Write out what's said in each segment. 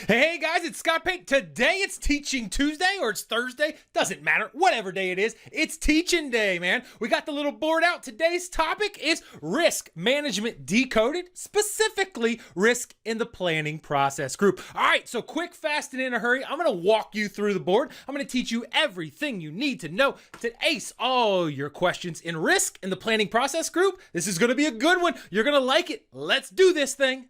Hey guys, it's Scott Payne. Today it's Teaching Tuesday or it's Thursday. Doesn't matter. Whatever day it is, it's teaching day, man. We got the little board out. Today's topic is Risk Management Decoded, specifically risk in the planning process group. All right, so quick, fast, and in a hurry. I'm going to walk you through the board. I'm going to teach you everything you need to know to ace all your questions in risk in the planning process group. This is going to be a good one. You're going to like it. Let's do this thing.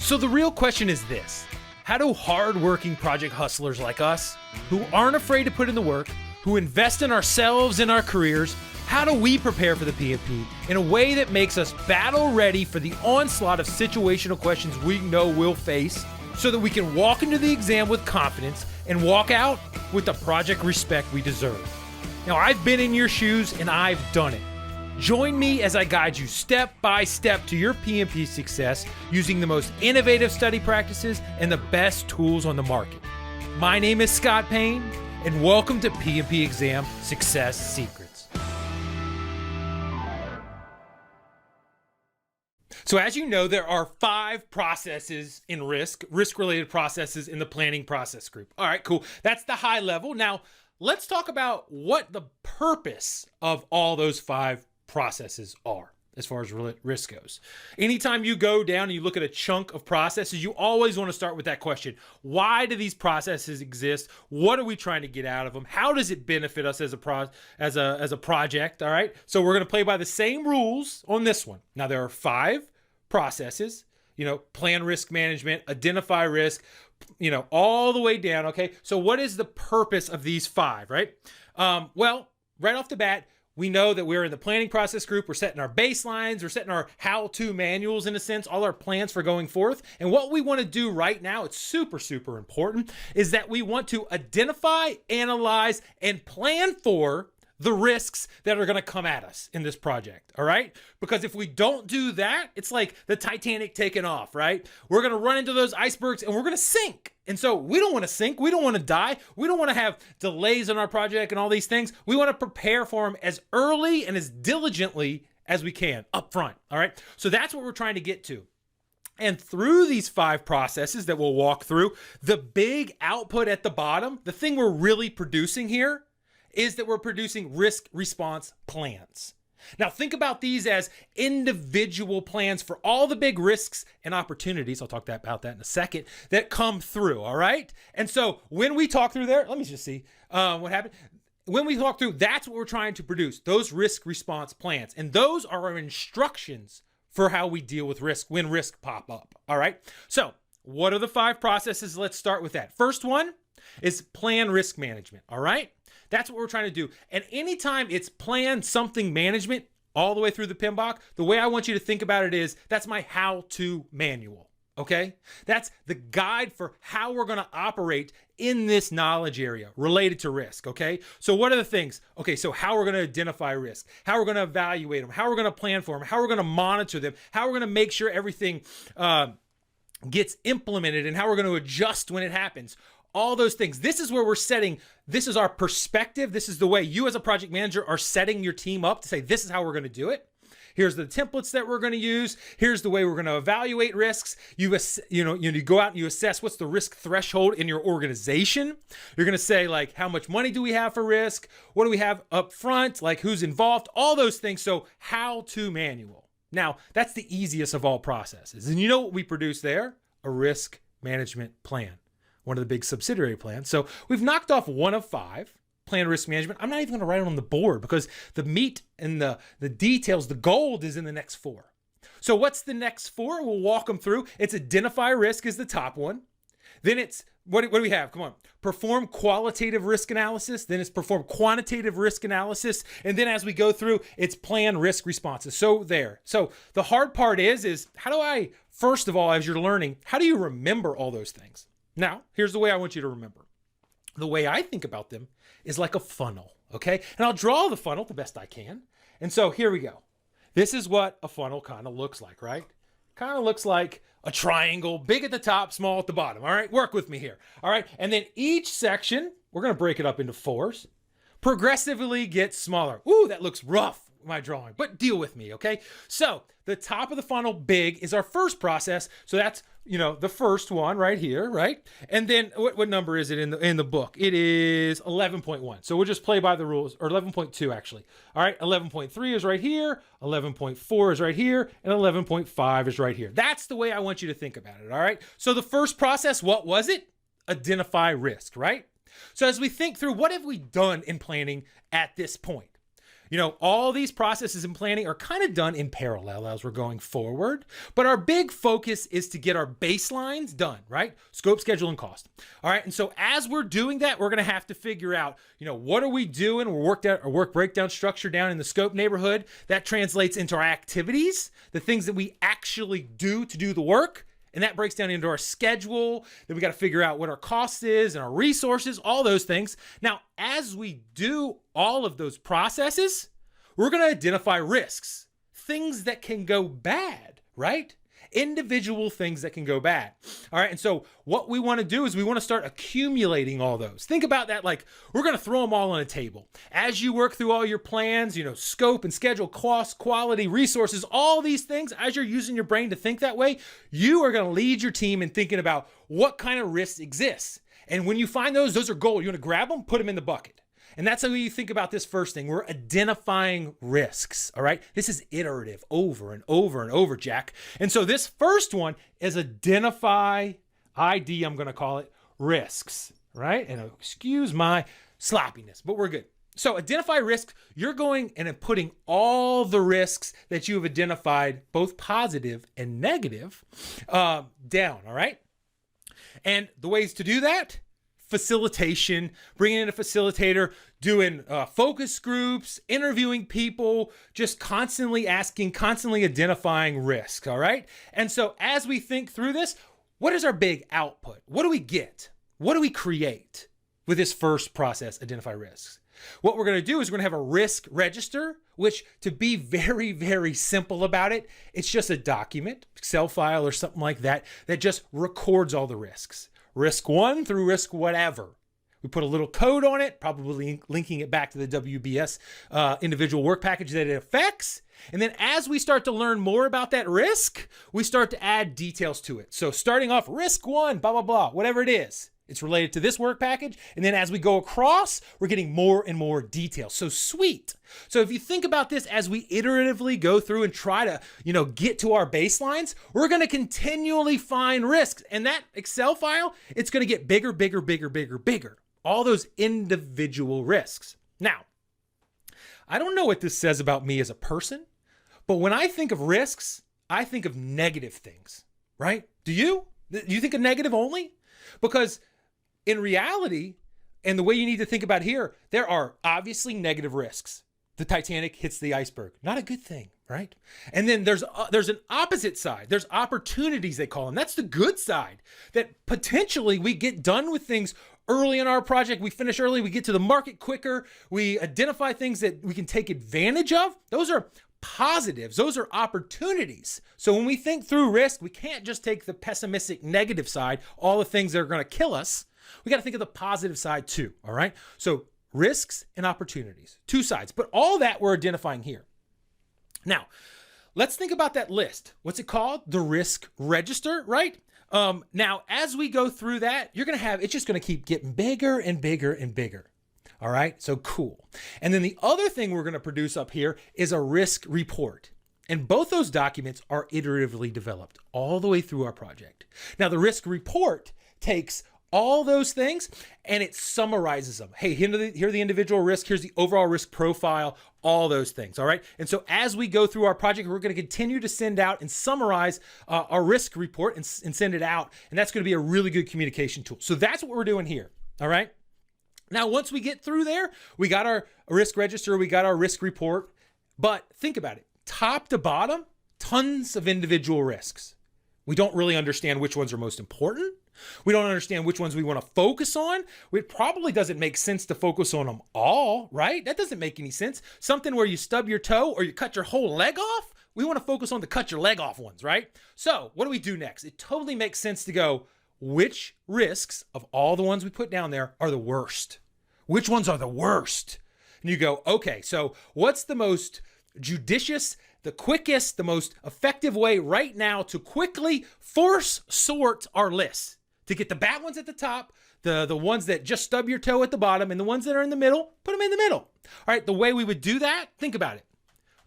So the real question is this: how do hard-working project hustlers like us, who aren't afraid to put in the work, who invest in ourselves and our careers, how do we prepare for the PMP in a way that makes us battle-ready for the onslaught of situational questions we know we'll face, so that we can walk into the exam with confidence and walk out with the project respect we deserve? Now, I've been in your shoes and I've done it. Join me as I guide you step by step to your PMP success using the most innovative study practices and the best tools on the market. My name is Scott Payne, and welcome to PMP Exam Success Secrets. So as you know, there are 5 processes in risk-related processes in the planning process group. All right, cool. That's the high level. Now, let's talk about what the purpose of all those 5 processes are as far as risk goes. Anytime you go down and you look at a chunk of processes, you always want to start with that question: why do these processes exist? What are we trying to get out of them? How does it benefit us as a project? All right, so we're going to play by the same rules on this one. Now, there are 5 processes, plan risk management, identify risk, all the way down. Okay, so what is the purpose of these 5, right? Well, right off the bat, we know that we're in the planning process group. We're setting our baselines. We're setting our how-to manuals, in a sense, all our plans for going forth. And what we want to do right now, it's super, super important, is that we want to identify, analyze, and plan for the risks that are going to come at us in this project, all right? Because if we don't do that, it's like the Titanic taking off, right? We're going to run into those icebergs and we're going to sink. And so we don't want to sink. We don't want to die. We don't want to have delays on our project and all these things. We want to prepare for them as early and as diligently as we can up front, all right? So that's what we're trying to get to. And through these 5 processes that we'll walk through, the big output at the bottom, the thing we're really producing here, is that we're producing risk response plans. Now, think about these as individual plans for all the big risks and opportunities. I'll talk about that in a second, that come through, all right? And so when we talk through there, let me just see what happened. When we talk through, that's what we're trying to produce, those risk response plans. And those are our instructions for how we deal with risk when risk pop up, all right? So what are the 5 processes? Let's start with that. First one is plan risk management, all right? That's what we're trying to do. And anytime it's plan something management all the way through the PMBOK, the way I want you to think about it is that's my how-to manual, okay? That's the guide for how we're going to operate in this knowledge area related to risk, okay? So what are the things? Okay, so how we're going to identify risk, how we're going to evaluate them, how we're going to plan for them, how we're going to monitor them, how we're going to make sure everything gets implemented, and how we're going to adjust when it happens. All those things. This is where we're setting, this is our perspective. This is the way you as a project manager are setting your team up to say, this is how we're going to do it. Here's the templates that we're going to use. Here's the way we're going to evaluate risks. You go out and you assess what's the risk threshold in your organization. You're going to say, like, how much money do we have for risk? What do we have up front? Like, who's involved? All those things. So how-to manual. Now, that's the easiest of all processes. And you know what we produce there? A risk management plan. One of the big subsidiary plans. So we've knocked off 1 of 5, plan risk management. I'm not even going to write it on the board because the meat and the details, the gold is in the next 4. So what's the next 4? We'll walk them through. It's identify risk is the top one. Then it's, what do we have? Come on. Perform qualitative risk analysis. Then it's perform quantitative risk analysis. And then as we go through, it's plan risk responses. So there. So the hard part is how do I, first of all, as you're learning, how do you remember all those things? Now, here's the way I want you to remember. The way I think about them is like a funnel, okay? And I'll draw the funnel the best I can. And so here we go. This is what a funnel kind of looks like, right? Kind of looks like a triangle, big at the top, small at the bottom, all right? Work with me here, all right? And then each section, we're going to break it up into 4s, progressively gets smaller. Ooh, that looks rough. my drawing, but deal with me, okay? So the top of the funnel, big, is our first process. So that's, the first one right here, right? And then what number is it in the book? It is 11.1. So we'll just play by the rules, or 11.2 actually. All right, 11.3 is right here, 11.4 is right here, and 11.5 is right here. That's the way I want you to think about it, all right? So the first process, what was it? Identify risk, right? So as we think through, what have we done in planning at this point? All these processes in planning are kind of done in parallel as we're going forward, but our big focus is to get our baselines done, right? Scope, schedule, and cost. All right. And so as we're doing that, we're going to have to figure out, what are we doing? We'll work out our work breakdown structure down in the scope neighborhood. That translates into our activities, the things that we actually do to do the work. And that breaks down into our schedule. Then we got to figure out what our cost is and our resources, all those things. Now, as we do all of those processes, we're going to identify risks, things that can go bad, right? Individual things that can go bad. All right. And so what we want to do is we want to start accumulating all those. Think about that. Like we're going to throw them all on a table. As you work through all your plans, scope and schedule, cost, quality, resources, all these things, as you're using your brain to think that way, you are going to lead your team in thinking about what kind of risks exist. And when you find those are gold. You want to grab them, put them in the bucket. And that's how you think about this first thing. We're identifying risks, all right? This is iterative over and over and over, Jack. And so this first one is identify, I'm going to call it risks, right? And excuse my sloppiness, but we're good. So identify risks. You're going and putting all the risks that you have identified, both positive and negative, down, all right? And the ways to do that, facilitation, bringing in a facilitator, doing focus groups, interviewing people, just constantly asking, constantly identifying risks, all right? And so as we think through this, what is our big output? What do we get? What do we create with this first process, identify risks? What we're going to do is we're going to have a risk register, which, to be very, very simple about it, it's just a document, Excel file or something like that, that just records all the risks. Risk 1 through risk whatever. We put a little code on it, probably linking it back to the WBS individual work package that it affects. And then as we start to learn more about that risk, we start to add details to it. So starting off risk 1, blah, blah, blah, whatever it is, it's related to this work package. And then as we go across, we're getting more and more details. So sweet. So if you think about this as we iteratively go through and try to, get to our baselines, we're going to continually find risks. And that Excel file, it's going to get bigger, bigger, bigger, bigger, bigger. All those individual risks. Now, I don't know what this says about me as a person, but when I think of risks, I think of negative things, right? Do you? Do you think of negative only? Because in reality, and the way you need to think about here, there are obviously negative risks. The Titanic hits the iceberg. Not a good thing, right? And then there's an opposite side. There's opportunities, they call them. That's the good side, that potentially we get done with things early in our project. We finish early. We get to the market quicker. We identify things that we can take advantage of. Those are positives. Those are opportunities. So when we think through risk, we can't just take the pessimistic negative side, all the things that are going to kill us. We got to think of the positive side too. All right. So risks and opportunities, two sides, but all that we're identifying here. Now, let's think about that list. What's it called? The risk register, right? Now, as we go through that, it's just going to keep getting bigger and bigger and bigger. All right. So cool. And then the other thing we're going to produce up here is a risk report. And both those documents are iteratively developed all the way through our project. Now, the risk report takes all those things and it summarizes them. Hey, here are the individual risks. Here's the overall risk profile, all those things. All right. And so as we go through our project, we're going to continue to send out and summarize our risk report and send it out. And that's going to be a really good communication tool. So that's what we're doing here. All right. Now, once we get through there, we got our risk register, we got our risk report, but think about it. Top to bottom, tons of individual risks. We don't really understand which ones are most important. We don't understand which ones we want to focus on. It probably doesn't make sense to focus on them all, right? That doesn't make any sense. Something where you stub your toe or you cut your whole leg off, we want to focus on the cut your leg off ones, right? So what do we do next? It totally makes sense to go, which risks of all the ones we put down there are the worst? Which ones are the worst? And you go, okay, so what's the most judicious the quickest, the most effective way right now to quickly force sort our lists, to get the bad ones at the top, the ones that just stub your toe at the bottom, and the ones that are in the middle, put them in the middle. All right, the way we would do that, think about it.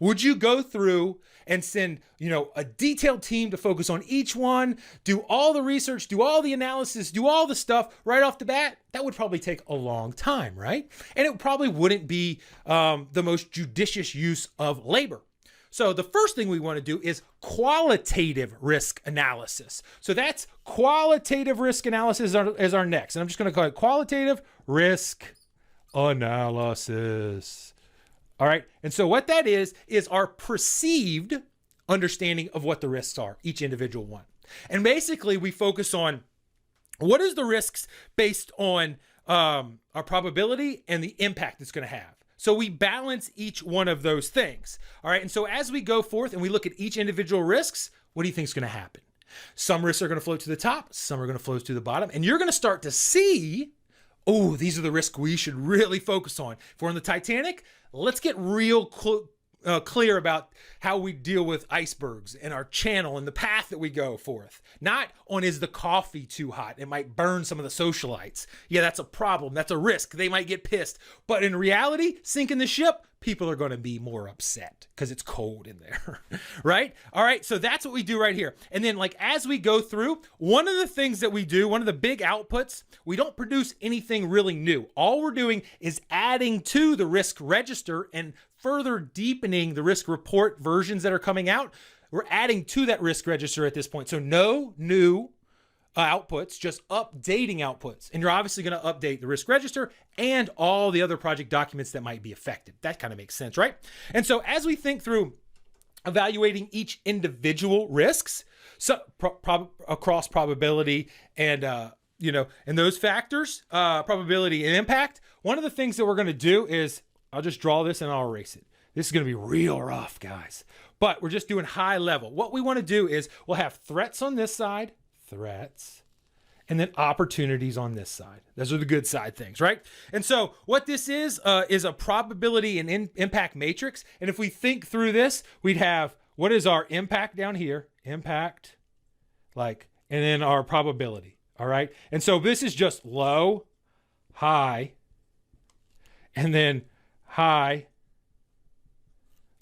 Would you go through and send, a detailed team to focus on each one, do all the research, do all the analysis, do all the stuff right off the bat? That would probably take a long time, right? And it probably wouldn't be the most judicious use of labor. So the first thing we want to do is qualitative risk analysis. So that's qualitative risk analysis as our next. And I'm just going to call it qualitative risk analysis. All right. And so what that is our perceived understanding of what the risks are, each individual one. And basically we focus on what is the risks based on our probability and the impact it's going to have. So we balance each one of those things. All right. And so as we go forth and we look at each individual risks, what do you think is going to happen? Some risks are going to float to the top. Some are going to float to the bottom. And you're going to start to see, oh, these are the risks we should really focus on. If we're on the Titanic, let's get real clear about how we deal with icebergs and our channel and the path that we go forth. Not on, is the coffee too hot? It might burn some of the socialites. Yeah, that's a problem. That's a risk. They might get pissed. But in reality, sinking the ship, people are going to be more upset because it's cold in there, right? All right, so that's what we do right here. And then as we go through, one of the things that we do, one of the big outputs, we don't produce anything really new. All we're doing is adding to the risk register and further deepening the risk report versions that are coming out. We're adding to that risk register at this point. So no new outputs, just updating outputs. And you're obviously going to update the risk register and all the other project documents that might be affected. That kind of makes sense, right? And so as we think through evaluating each individual risks, so across probability and and those factors, probability and impact, one of the things that we're going to do is, I'll just draw this and I'll erase it. This is going to be real rough, guys. But we're just doing high level. What we want to do is we'll have threats on this side, threats, and then opportunities on this side. Those are the good side things, right? And so what this is a probability and impact matrix. And if we think through this, we'd have, what is our impact down here? Impact, and then our probability, all right? And so this is just low, high, and then high,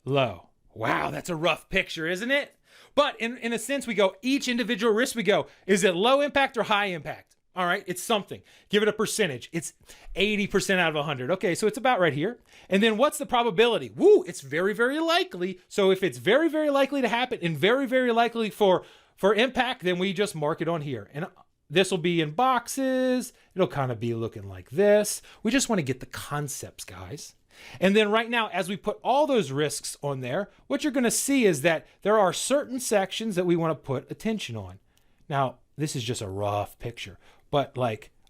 low. Wow, that's a rough picture, isn't it? But in a sense, we go, each individual risk, we go, is it low impact or high impact? All right, it's something. Give it a percentage. It's 80% out of 100. Okay, so it's about right here. And then what's the probability? Woo, it's very, very likely. So if it's very, very likely to happen and very, very likely for impact, then we just mark it on here. And this will be in boxes. It'll kind of be looking like this. We just want to get the concepts, guys. And then right now, as we put all those risks on there, what you're going to see is that there are certain sections that we want to put attention on. Now, this is just a rough picture, but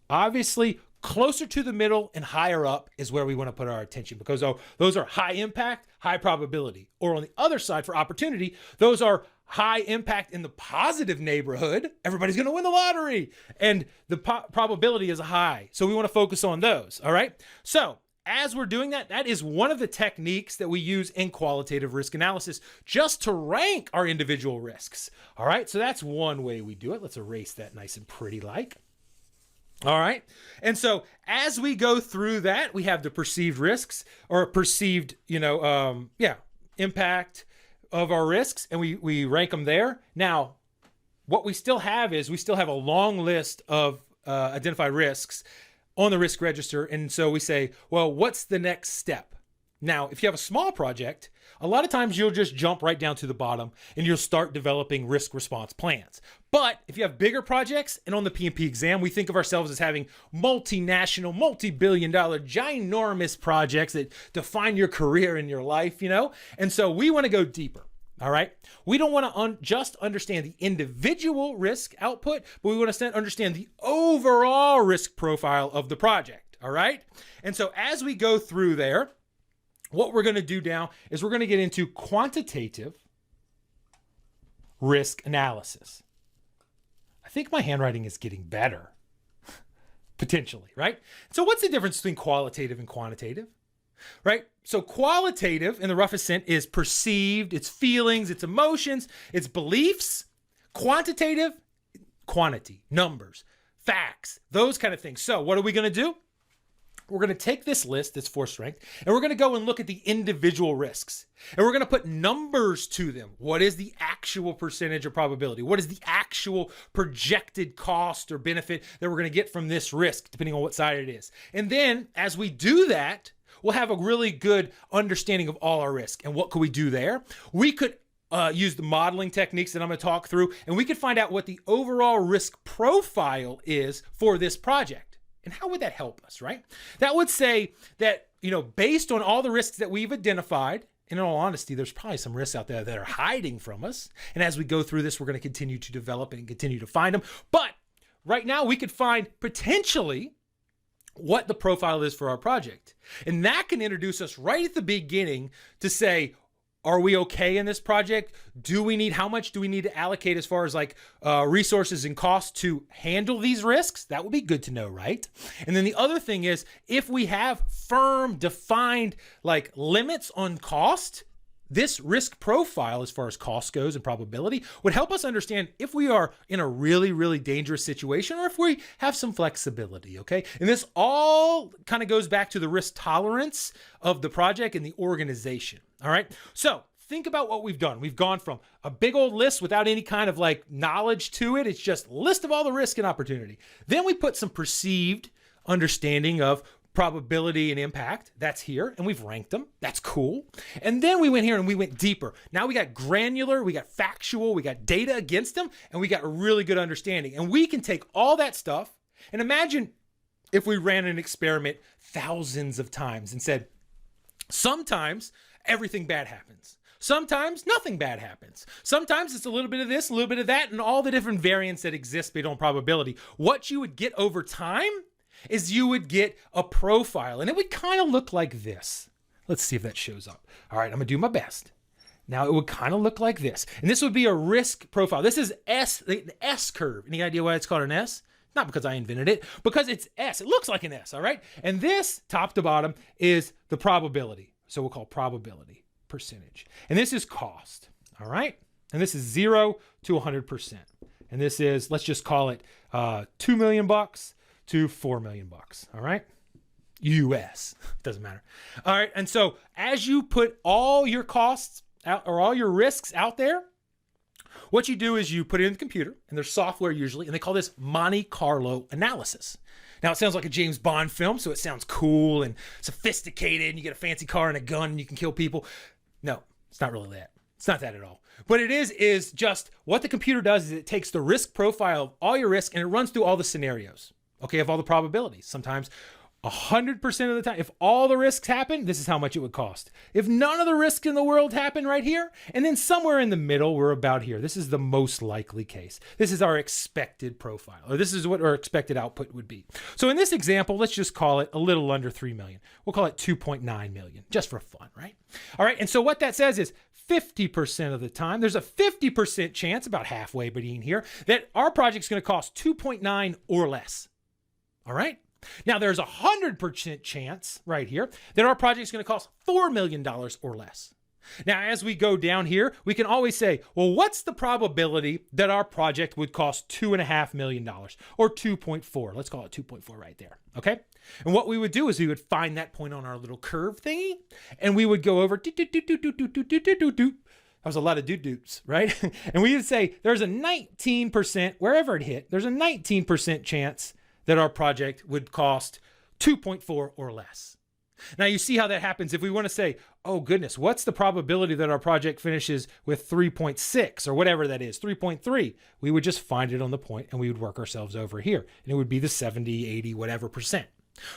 obviously closer to the middle and higher up is where we want to put our attention, because those are high impact, high probability. Or on the other side for opportunity, those are high impact in the positive neighborhood. Everybody's going to win the lottery. And the probability is high. So we want to focus on those. All right. So as we're doing that, that is one of the techniques that we use in qualitative risk analysis, just to rank our individual risks. All right, so that's one way we do it. Let's erase that nice and pretty All right, and so as we go through that, we have the perceived risks or perceived, impact of our risks, and we rank them there. Now, what we still have is a long list of identified risks on the risk register. And so we say, well, what's the next step? Now, if you have a small project, a lot of times you'll just jump right down to the bottom and you'll start developing risk response plans. But if you have bigger projects, and on the PMP exam, we think of ourselves as having multinational, multi-billion-dollar, ginormous projects that define your career and your life, And so we want to go deeper. All right. We don't want to just understand the individual risk output, but we want to understand the overall risk profile of the project. All right. And so as we go through there, what we're going to do now is we're going to get into quantitative risk analysis. I think my handwriting is getting better, potentially, right? So what's the difference between qualitative and quantitative? right? So qualitative in the roughest sense is perceived, it's feelings, it's emotions, it's beliefs. Quantitative, quantity, numbers, facts, those kind of things. So what are we going to do? We're going to take this list, this 4 strength, and we're going to go and look at the individual risks. And we're going to put numbers to them. What is the actual percentage of probability? What is the actual projected cost or benefit that we're going to get from this risk, depending on what side it is? And then as we do that, we'll have a really good understanding of all our risk. And what could we do there? We could use the modeling techniques that I'm going to talk through, and we could find out what the overall risk profile is for this project. And how would that help us, right? That would say that, based on all the risks that we've identified, and in all honesty, there's probably some risks out there that are hiding from us. And as we go through this, we're going to continue to develop and continue to find them. But right now, we could find potentially what the profile is for our project. And that can introduce us right at the beginning to say, are we okay in this project? How much do we need to allocate as far as resources and costs to handle these risks? That would be good to know, right? And then the other thing is, if we have firm, defined limits on cost, this risk profile, as far as cost goes and probability, would help us understand if we are in a really, really dangerous situation or if we have some flexibility, okay? And this all kind of goes back to the risk tolerance of the project and the organization, all right? So think about what we've done. We've gone from a big old list without any kind of knowledge to it. It's just a list of all the risk and opportunity. Then we put some perceived understanding of probability and impact. That's here, and we've ranked them. That's cool. And then we went here and we went deeper. Now we got granular, we got factual, we got data against them, and we got a really good understanding. And we can take all that stuff and imagine if we ran an experiment thousands of times and said, sometimes everything bad happens. Sometimes nothing bad happens. Sometimes it's a little bit of this, a little bit of that, and all the different variants that exist based on probability. What you would get over time is you would get a profile, and it would kind of look like this. Let's see if that shows up. All right, I'm gonna do my best. Now it would kind of look like this, and this would be a risk profile. This is the S curve. Any idea why it's called an S? Not because I invented it, because it's S. It looks like an S, all right? And this, top to bottom, is the probability. So we'll call probability percentage. And this is cost, all right? And this is 0 to 100%. And this is, let's just call it $2 million to $4 million, all right? US, doesn't matter. All right, and so as you put all your costs out or all your risks out there, what you do is you put it in the computer, and there's software usually, and they call this Monte Carlo analysis. Now, it sounds like a James Bond film, so it sounds cool and sophisticated, and you get a fancy car and a gun, and you can kill people. No, it's not really that. It's not that at all. What it is just what the computer does is it takes the risk profile of all your risk, and it runs through all the scenarios, okay, of all the probabilities. Sometimes 100% of the time, if all the risks happen, this is how much it would cost. If none of the risks in the world happen right here, and then somewhere in the middle, we're about here. This is the most likely case. This is our expected profile, or this is what our expected output would be. So in this example, let's just call it a little under 3 million. We'll call it 2.9 million, just for fun, right? All right, and so what that says is 50% of the time, there's a 50% chance, about halfway between here, that our project's gonna cost 2.9 or less, all right? Now, there's a 100% chance right here that our project is going to cost $4 million or less. Now, as we go down here, we can always say, well, what's the probability that our project would cost $2.5 million or 2.4? Let's call it 2.4 right there, okay? And what we would do is we would find that point on our little curve thingy, and we would go over, that was a lot of doo-doots, right? And we would say there's a 19%, wherever it hit, there's a 19% chance that our project would cost 2.4 or less. Now you see how that happens. If we want to say, oh goodness, what's the probability that our project finishes with 3.6 or whatever that is, 3.3, we would just find it on the point and we would work ourselves over here. And it would be the 70, 80, whatever percent.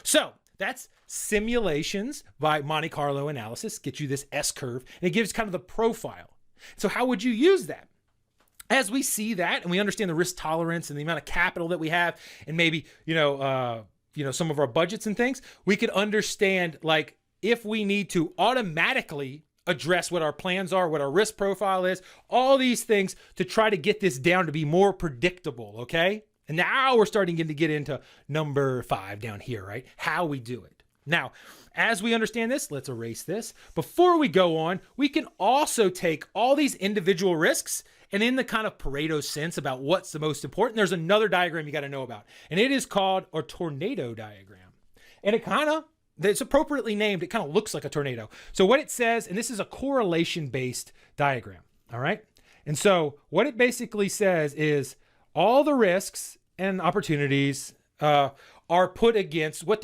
So that's simulations by Monte Carlo analysis, get you this S curve, and it gives kind of the profile. So how would you use that? As we see that and we understand the risk tolerance and the amount of capital that we have and maybe, some of our budgets and things, we could understand if we need to automatically address what our plans are, what our risk profile is, all these things to try to get this down to be more predictable, okay? And now we're starting to get into number 5 down here, right? How we do it. Now, as we understand this, let's erase this. Before we go on, we can also take all these individual risks and in the kind of Pareto sense about what's the most important, there's another diagram you got to know about. And it is called a tornado diagram. And it's appropriately named. It kind of looks like a tornado. So what it says, and this is a correlation-based diagram, all right? And so what it basically says is all the risks and opportunities are put against what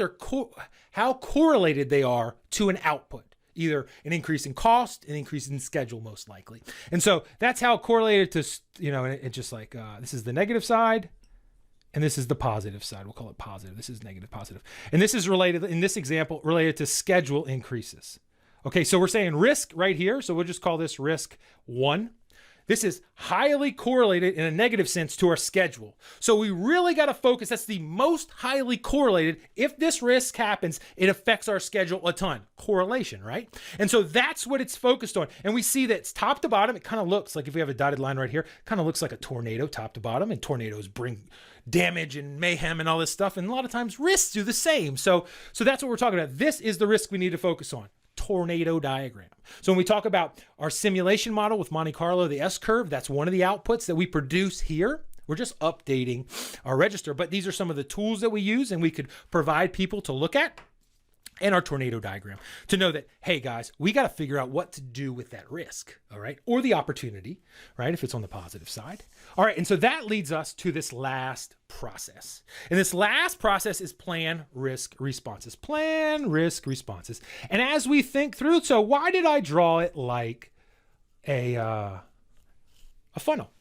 how correlated they are to an output, either an increase in cost, an increase in schedule, most likely. And so that's how correlated to, it's just like, this is the negative side and this is the positive side. We'll call it positive. This is negative, positive. And this is related, in this example, related to schedule increases. Okay, so we're saying risk right here. So we'll just call this risk 1. This is highly correlated in a negative sense to our schedule. So we really got to focus. That's the most highly correlated. If this risk happens, it affects our schedule a ton. Correlation, right? And so that's what it's focused on. And we see that it's top to bottom. It kind of looks like, if we have a dotted line right here, kind of looks like a tornado top to bottom. And tornadoes bring damage and mayhem and all this stuff. And a lot of times risks do the same. So that's what we're talking about. This is the risk we need to focus on. Tornado diagram. So when we talk about our simulation model with Monte Carlo, the S-curve, that's one of the outputs that we produce here. We're just updating our register, but these are some of the tools that we use and we could provide people to look at, and our tornado diagram to know that, hey guys, we got to figure out what to do with that risk, all right? Or the opportunity, right? If it's on the positive side. All right, and so that leads us to this last process. And this last process is plan, risk, responses. Plan, risk, responses. And as we think through, so why did I draw it like a funnel?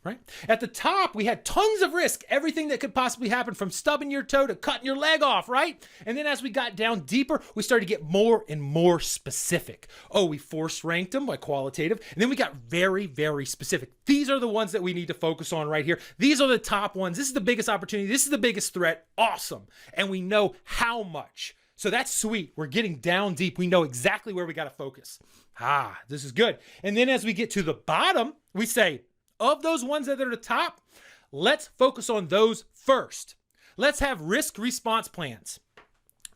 Right? At the top, we had tons of risk, everything that could possibly happen from stubbing your toe to cutting your leg off, right? And then as we got down deeper, we started to get more and more specific. Oh, we force ranked them by qualitative, and then we got very, very specific. These are the ones that we need to focus on right here. These are the top ones. This is the biggest opportunity. This is the biggest threat. Awesome. And we know how much. So that's sweet. We're getting down deep. We know exactly where we got to focus. This is good. And then as we get to the bottom, we say, of those ones that are the top, let's focus on those first. Let's have risk response plans.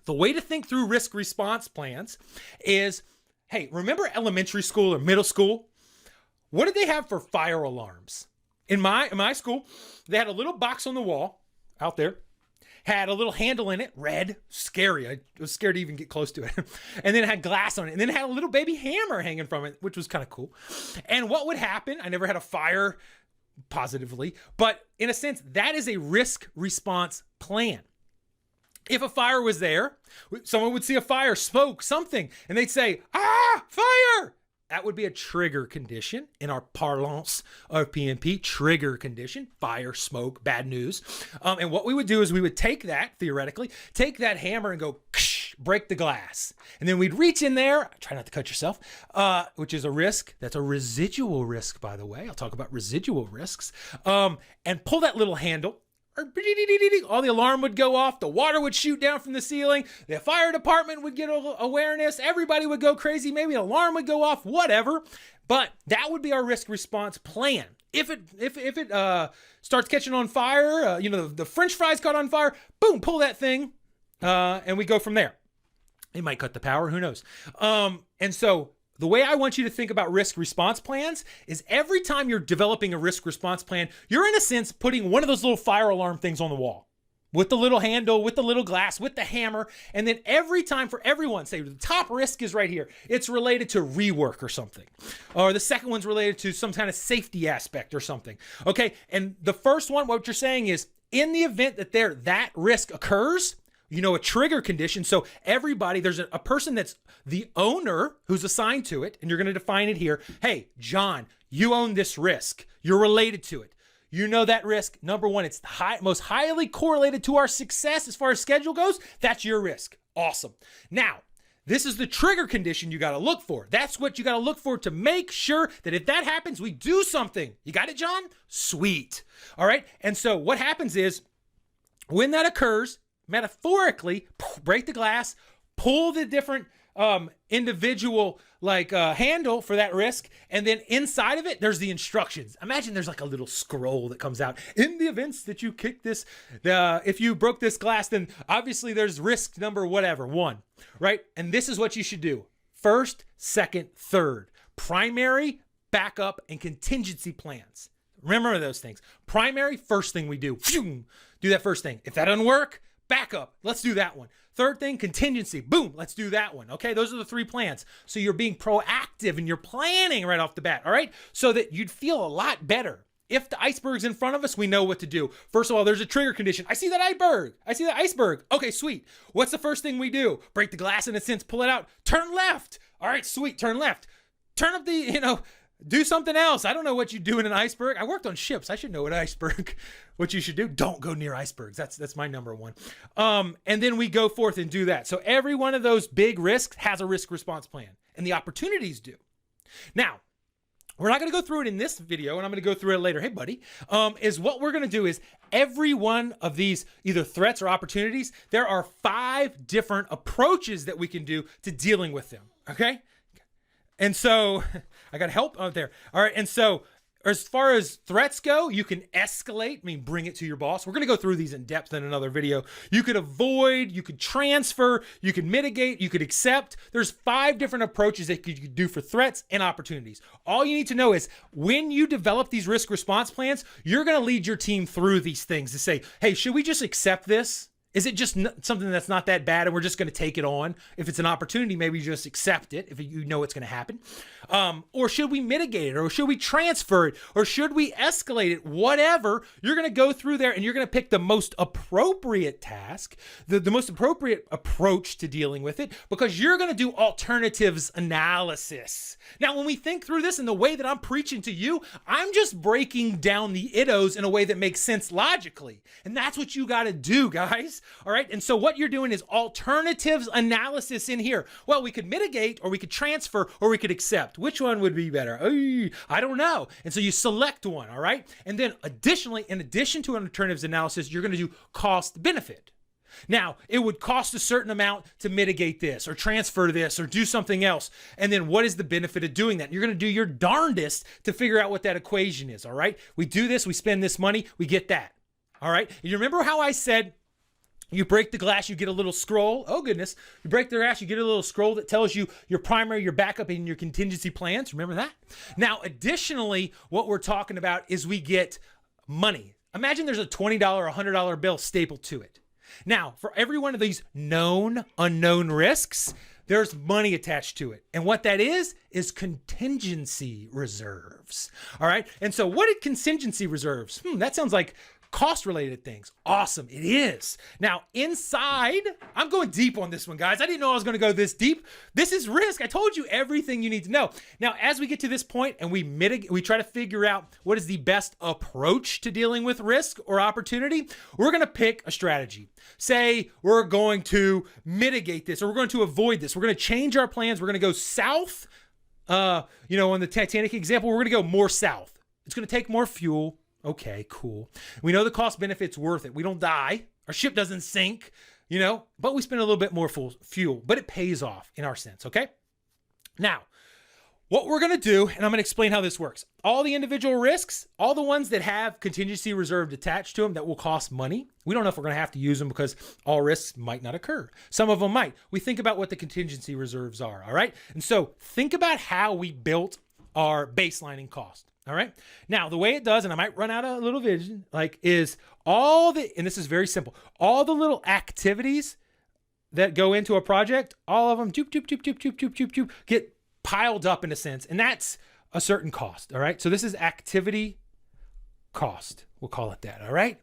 The way to think through risk response plans is, hey, remember elementary school or middle school? What did they have for fire alarms? In my school, they had a little box on the wall out there, had a little handle in it, red, scary. I was scared to even get close to it. And then it had glass on it. And then it had a little baby hammer hanging from it, which was kind of cool. And what would happen, I never had a fire positively, but in a sense, that is a risk response plan. If a fire was there, someone would see a fire, smoke, something, and they'd say, fire! That would be a trigger condition in our parlance of PMP, trigger condition, fire, smoke, bad news. And what we would do is we would take that, theoretically, take that hammer and go, break the glass. And then we'd reach in there, try not to cut yourself, which is a risk. That's a residual risk, by the way. I'll talk about residual risks. And pull that little handle. All the alarm would go off. The water would shoot down from the ceiling. The fire department would get awareness. Everybody would go crazy. Maybe an alarm would go off, whatever. But that would be our risk response plan. If it starts catching on fire, the French fries caught on fire, boom, pull that thing, and we go from there. It might cut the power, who knows? And so the way I want you to think about risk response plans is every time you're developing a risk response plan, you're in a sense putting one of those little fire alarm things on the wall with the little handle, with the little glass, with the hammer. And then every time for everyone, say the top risk is right here. It's related to rework or something. Or the second one's related to some kind of safety aspect or something. Okay. And the first one, what you're saying is in the event that that risk occurs, a trigger condition. So everybody, there's a person that's the owner who's assigned to it, and you're going to define it here. Hey, John, you own this risk. You're related to it. You know that risk. Number one, it's the most highly correlated to our success as far as schedule goes. That's your risk. Awesome. Now, this is the trigger condition you got to look for. That's what you got to look for to make sure that if that happens, we do something. You got it, John? Sweet. All right. And so what happens is when that occurs, metaphorically, break the glass, pull the different individual handle for that risk, and then inside of it there's the instructions. Imagine there's like a little scroll that comes out. In the events that you kick this, if you broke this glass, then obviously there's risk number whatever, 1, right? And this is what you should do: first, second, third, primary, backup, and contingency plans. Remember those things. Primary, first thing we do. Do that first thing. If that doesn't work, backup. Let's do that one. Third thing, contingency. Boom, let's do that one. Okay, those are the 3 plans. So you're being proactive and you're planning right off the bat, all right? So that you'd feel a lot better. If the iceberg's in front of us, we know what to do. First of all, there's a trigger condition. I see that iceberg. I see that iceberg. Okay, sweet. What's the first thing we do? Break the glass in a sense, pull it out, turn left. All right, sweet, turn left. Turn up the, do something else. I don't know what you do in an iceberg. I worked on ships. I should know what you should do. Don't go near icebergs. That's my number 1. And then we go forth and do that. So every one of those big risks has a risk response plan, and the opportunities do. Now, we're not going to go through it in this video, and I'm going to go through it later. Hey, buddy, is what we're going to do is every one of these either threats or opportunities, there are 5 different approaches that we can do to dealing with them. Okay. And so I got help out there. All right. And so as far as threats go, you can escalate, bring it to your boss. We're going to go through these in depth in another video. You could avoid, you could transfer, you could mitigate, you could accept. There's 5 different approaches that you could do for threats and opportunities. All you need to know is when you develop these risk response plans, you're going to lead your team through these things to say, hey, should we just accept this? Is it just something that's not that bad and we're just going to take it on? If it's an opportunity, maybe you just accept it if you know it's going to happen. Or should we mitigate it? Or should we transfer it? Or should we escalate it? Whatever, you're going to go through there and you're going to pick the most appropriate task, the most appropriate approach to dealing with it, because you're going to do alternatives analysis. Now, when we think through this in the way that I'm preaching to you, I'm just breaking down the iddos in a way that makes sense logically. And that's what you got to do, guys. All right. And so what you're doing is alternatives analysis in here. Well, we could mitigate, or we could transfer, or we could accept. Which one would be better? I don't know. And so you select one. All right. And then additionally, in addition to an alternatives analysis, you're going to do cost benefit. Now, it would cost a certain amount to mitigate this or transfer this or do something else. And then what is the benefit of doing that? You're going to do your darndest to figure out what that equation is. All right. We do this, we spend this money, we get that. All right. You remember how I said, you break the glass, you get a little scroll. Oh, goodness. You break the glass, you get a little scroll that tells you your primary, your backup, and your contingency plans. Remember that? Now, additionally, what we're talking about is we get money. Imagine there's a $20 or $100 bill stapled to it. Now, for every one of these known, unknown risks, there's money attached to it. And what that is contingency reserves. All right? And so what are contingency reserves? That sounds like cost-related things. Awesome. It is. Now, inside, I'm going deep on this one, guys. I didn't know I was going to go this deep. This is risk. I told you everything you need to know. Now, as we get to this point and we try to figure out what is the best approach to dealing with risk or opportunity, we're going to pick a strategy. Say we're going to mitigate this, or we're going to avoid this. We're going to change our plans. We're going to go south. On the Titanic example, we're going to go more south. It's going to take more fuel. Okay, cool. We know the cost benefit's worth it. We don't die. Our ship doesn't sink, but we spend a little bit more fuel, but it pays off in our sense, okay? Now, what we're going to do, and I'm going to explain how this works. All the individual risks, all the ones that have contingency reserve attached to them that will cost money, we don't know if we're going to have to use them because all risks might not occur. Some of them might. We think about what the contingency reserves are, all right? And so think about how we built our baselining cost. All right. Now, the way it does, and I might run out of a little vision, is and this is very simple, all the little activities that go into a project, all of them, get piled up in a sense. And that's a certain cost. All right. So this is activity cost. We'll call it that. All right.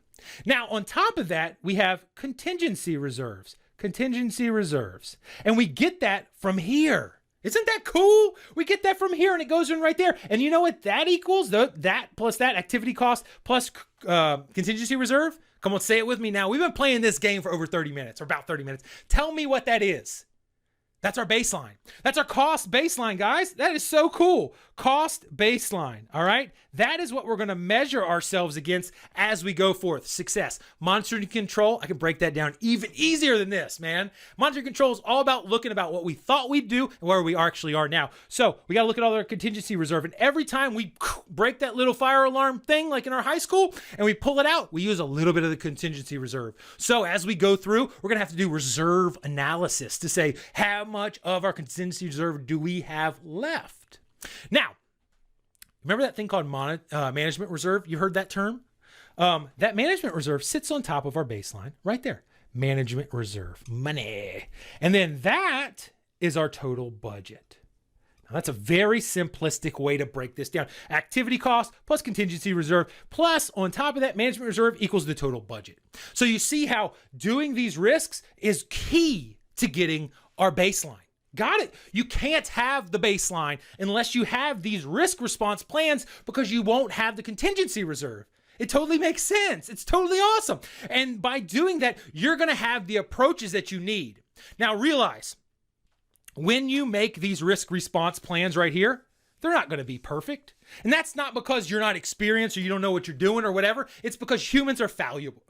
Now, on top of that, we have contingency reserves. And we get that from here. Isn't that cool? We get that from here and it goes in right there. And you know what that equals? That plus that activity cost plus contingency reserve. Come on, say it with me now. We've been playing this game for over 30 minutes or about 30 minutes. Tell me what that is. That's our baseline. That's our cost baseline, guys. That is so cool. Cost baseline, all right? That is what we're going to measure ourselves against as we go forth. Success. Monitoring control, I can break that down even easier than this, man. Monitoring control is all about looking about what we thought we'd do and where we actually are now. So we got to look at all our contingency reserve. And every time we break that little fire alarm thing, like in our high school, and we pull it out, we use a little bit of the contingency reserve. So as we go through, we're going to have to do reserve analysis to say, how much of our contingency reserve do we have left? Now, remember that thing called management reserve? You heard that term? That management reserve sits on top of our baseline right there. Management reserve, money. And then that is our total budget. Now, that's a very simplistic way to break this down. Activity cost plus contingency reserve plus on top of that management reserve equals the total budget. So you see how doing these risks is key to getting our baseline. Got it? You can't have the baseline unless you have these risk response plans because you won't have the contingency reserve. It totally makes sense. It's totally awesome. And by doing that, you're going to have the approaches that you need. Now realize, when you make these risk response plans right here, they're not going to be perfect. And that's not because you're not experienced or you don't know what you're doing or whatever. It's because humans are fallible.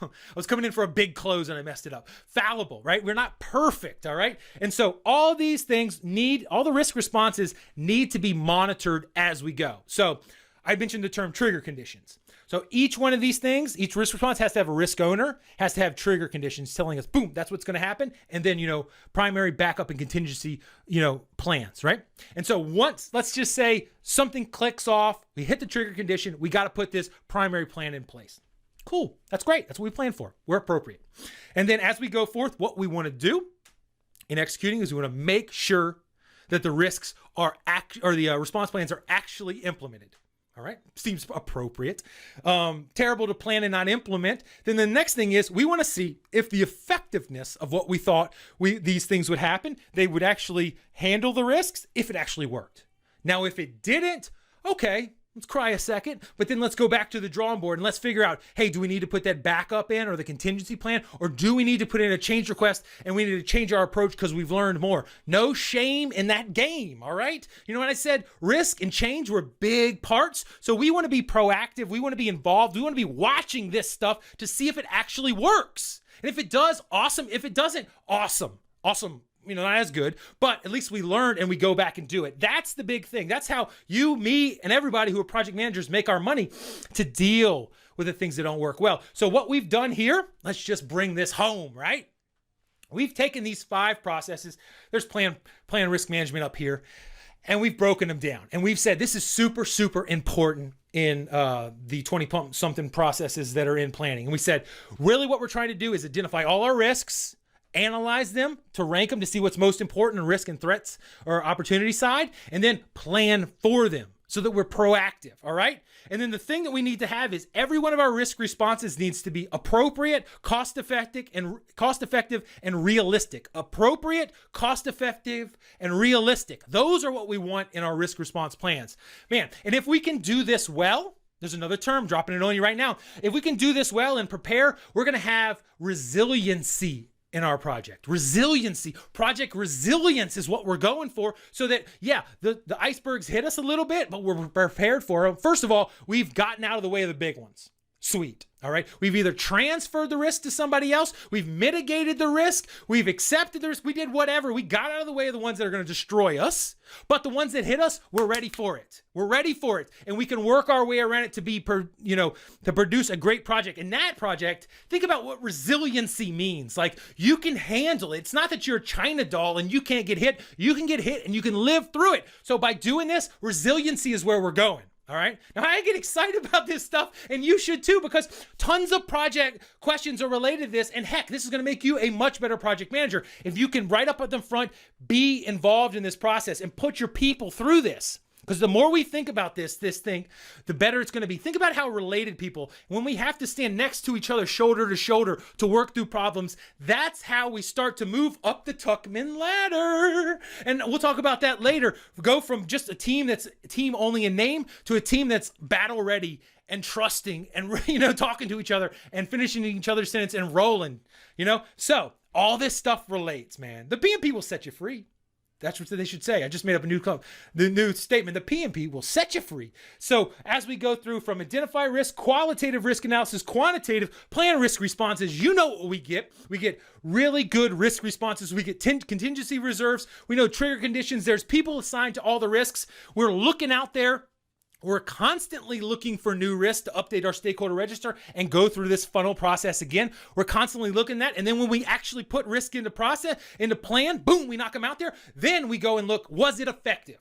I was coming in for a big close and I messed it up. Fallible, right? We're not perfect, all right? And so all these things all the risk responses need to be monitored as we go. So I mentioned the term trigger conditions. So each one of these things, each risk response has to have a risk owner, has to have trigger conditions telling us, boom, that's what's going to happen. And then, primary, backup, and contingency, plans, right? And so once, let's just say something clicks off, we hit the trigger condition, we got to put this primary plan in place. Cool. That's great. That's what we plan for. We're appropriate. And then as we go forth, what we want to do in executing is we want to make sure that the risks the response plans are actually implemented. All right, seems appropriate. Terrible to plan and not implement. Then the next thing is we want to see if the effectiveness of what we thought these things would happen, they would actually handle the risks, if it actually worked. Now, if it didn't, okay, let's cry a second, but then let's go back to the drawing board and let's figure out, hey, do we need to put that backup in or the contingency plan, or do we need to put in a change request and we need to change our approach because we've learned more? No shame in that game, all right? You know what I said? Risk and change were big parts, so we want to be proactive, we want to be involved, we want to be watching this stuff to see if it actually works. And if it does, awesome. If it doesn't, awesome. Not as good, but at least we learned and we go back and do it. That's the big thing. That's how you, me, and everybody who are project managers make our money, to deal with the things that don't work well. So what we've done here, let's just bring this home, right? We've taken these 5 processes. There's plan risk management up here, and we've broken them down. And we've said this is super, super important in the 20-something processes that are in planning. And we said, really what we're trying to do is identify all our risks, analyze them to rank them to see what's most important in risk and threats or opportunity side, and then plan for them so that we're proactive, all right? And then the thing that we need to have is every one of our risk responses needs to be appropriate, cost-effective, and realistic. Appropriate, cost-effective, and realistic. Those are what we want in our risk response plans. Man, and if we can do this well, there's another term dropping it on you right now. If we can do this well and prepare, we're going to have resiliency in our project. Project resilience is what we're going for, so that, the icebergs hit us a little bit, but we're prepared for them. First of all, we've gotten out of the way of the big ones. Sweet. All right. We've either transferred the risk to somebody else, we've mitigated the risk, we've accepted the risk, we did whatever. We got out of the way of the ones that are going to destroy us, but the ones that hit us, we're ready for it. And we can work our way around it to produce a great project. And that project, think about what resiliency means. Like, you can handle it. It's not that you're a China doll and you can't get hit. You can get hit and you can live through it. So by doing this, resiliency is where we're going. All right. Now, I get excited about this stuff, and you should too, because tons of project questions are related to this. And heck, this is going to make you a much better project manager if you can, right up at the front, be involved in this process and put your people through this. Because the more we think about this thing, the better it's going to be. Think about how related people, when we have to stand next to each other, shoulder to shoulder, to work through problems, that's how we start to move up the Tuckman ladder. And we'll talk about that later. We go from just a team that's a team only in name to a team that's battle ready and trusting and, talking to each other and finishing each other's sentence and rolling, So All this stuff relates, man. The PMP will set you free. That's what they should say. I just made up the new statement. The PMP will set you free. So as we go through from identify risk, qualitative risk analysis, quantitative, plan risk responses, you know what we get. We get really good risk responses. We get contingency reserves. We know trigger conditions. There's people assigned to all the risks. We're looking out there. We're constantly looking for new risks to update our stakeholder register and go through this funnel process again. We're constantly looking at that. And then when we actually put risk into plan, boom, we knock them out there. Then we go and look, was it effective?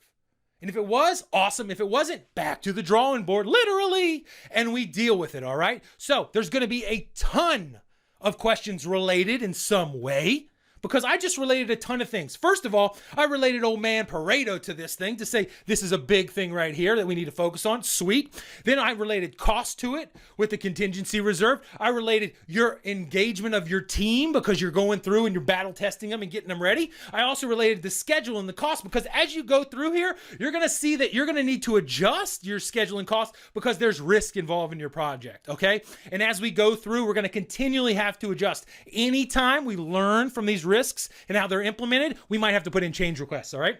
And if it was, awesome. If it wasn't, back to the drawing board, literally. And we deal with it, all right? So there's going to be a ton of questions related in some way, because I just related a ton of things. First of all, I related old man Pareto to this thing to say this is a big thing right here that we need to focus on. Sweet. Then I related cost to it with the contingency reserve. I related your engagement of your team because you're going through and you're battle testing them and getting them ready. I also related the schedule and the cost because as you go through here, you're going to see that you're going to need to adjust your schedule and cost because there's risk involved in your project, okay? And as we go through, we're going to continually have to adjust. Anytime we learn from these risks and how they're implemented, we might have to put in change requests, all right?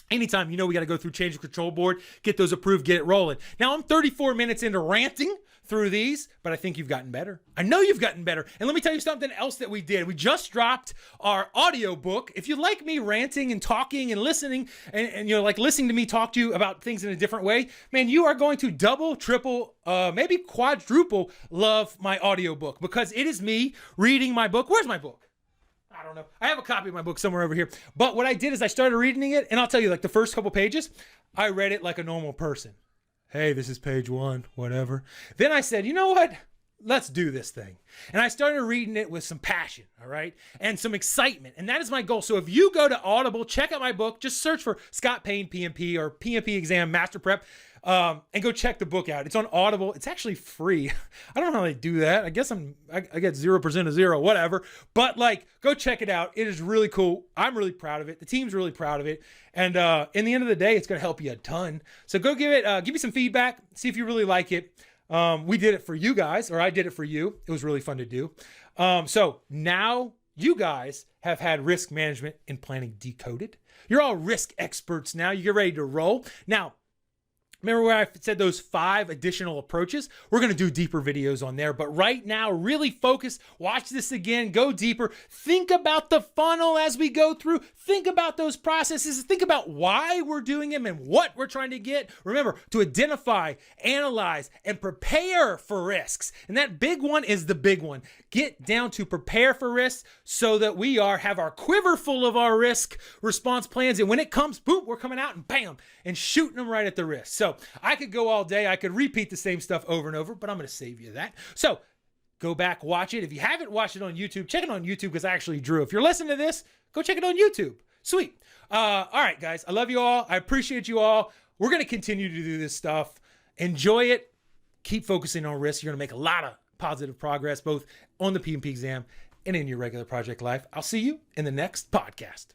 Anytime, we got to go through change control board, get those approved, get it rolling. Now, I'm 34 minutes into ranting through these, but I think you've gotten better. I know you've gotten better. And let me tell you something else that we did. We just dropped our audio book. If you like me ranting and talking and listening and like listening to me talk to you about things in a different way, man, you are going to double, triple, maybe quadruple love my audio book because it is me reading my book. Where's my book? I don't know. I have a copy of my book somewhere over here. But what I did is I started reading it, and I'll tell you, like the first couple pages, I read it like a normal person. Hey, this is page 1, whatever. Then I said, you know what? Let's do this thing. And I started reading it with some passion, all right? And some excitement. And that is my goal. So if you go to Audible, check out my book, just search for Scott Payne PMP or PMP Exam Master Prep. And go check the book out. It's on Audible. It's actually free. I don't know how they do that. I guess I get 0% of 0, whatever. But go check it out. It is really cool. I'm really proud of it. The team's really proud of it. And in the end of the day, it's going to help you a ton. So go give me some feedback. See if you really like it. We did it for you guys, or I did it for you. It was really fun to do. So now you guys have had risk management and planning decoded. You're all risk experts now. You get ready to roll. Now, remember where I said those 5 additional approaches? We're going to do deeper videos on there. But right now, really focus. Watch this again. Go deeper. Think about the funnel as we go through. Think about those processes. Think about why we're doing them and what we're trying to get. Remember, to identify, analyze, and prepare for risks. And that big one is the big one. Get down to prepare for risks so that we have our quiver full of our risk response plans. And when it comes, boom, we're coming out and bam, and shooting them right at the risk. So I could go all day. I could repeat the same stuff over and over, but I'm going to save you that. So go back, watch it. If you haven't watched it on YouTube, check it on YouTube because I actually drew. If you're listening to this, go check it on YouTube. Sweet. All right, guys. I love you all. I appreciate you all. We're going to continue to do this stuff. Enjoy it. Keep focusing on risk. You're going to make a lot of positive progress, both on the PMP exam and in your regular project life. I'll see you in the next podcast.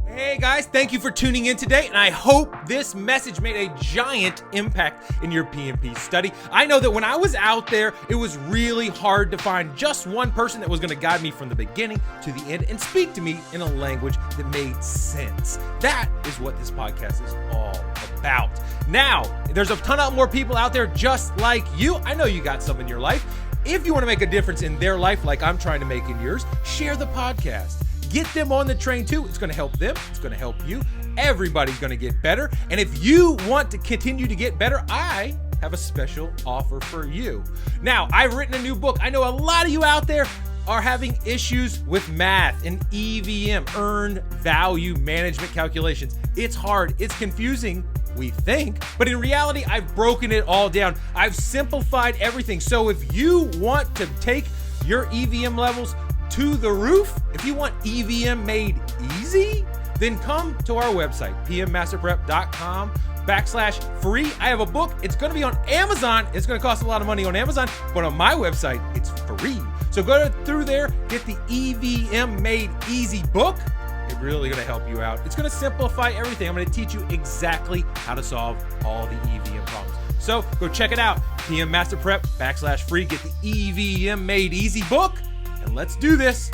Hey guys, thank you for tuning in today, and I hope this message made a giant impact in your PMP study. I know that when I was out there, it was really hard to find just one person that was going to guide me from the beginning to the end and speak to me in a language that made sense. That is what this podcast is all about. Now, there's a ton of more people out there just like you. I know you got some in your life. If you want to make a difference in their life like I'm trying to make in yours, share the podcast. Get them on the train too. It's going to help them. It's going to help you. Everybody's going to get better. And if you want to continue to get better, I have a special offer for you. Now, I've written a new book. I know a lot of you out there are having issues with math and EVM, earned value management calculations. It's hard. It's confusing, we think, but in reality, I've broken it all down. I've simplified everything. So if you want to take your EVM levels to the roof, if you want EVM made easy, then come to our website, pmmasterprep.com/free. I have a book. It's going to be on Amazon. It's going to cost a lot of money on Amazon, but on my website, it's free. So go through there, get the EVM made easy book. It's really going to help you out. It's going to simplify everything. I'm going to teach you exactly how to solve all the EVM problems. So go check it out, pmmasterprep.com/free. Get the EVM made easy book. And let's do this.